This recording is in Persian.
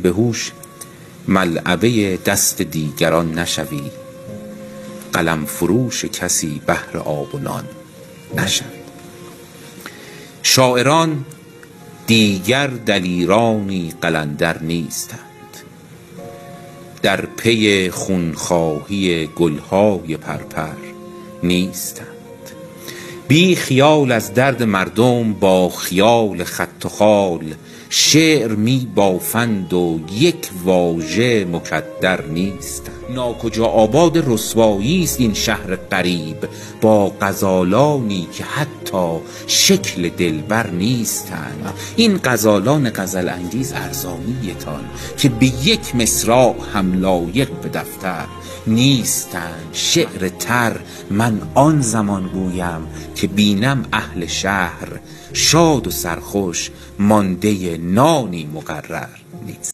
به هوش ملعبه دست دیگران نشوی، قلم فروش کسی بهر آب و نان نشوی. شاعران دیگر دلیرانی قلندر نیستند، در پی خونخواهی گلهای پرپر نیستند. بی خیال از درد مردم با خیال خط و خال، شعر می بافند و یک واژه مکدر نیستند. ناکجا آباد رسوایی است این شهر غریب، با غزالانی که حتی شکل دلبر نیستند. این غزالان غزل انگیز ارزانیتان که به یک مصرع هم لایق به دفتر نیستند. شعر تر من آن زمان گویم که بینم اهل شهر شاد و سرخوش، مانده نانی مقرر نیست.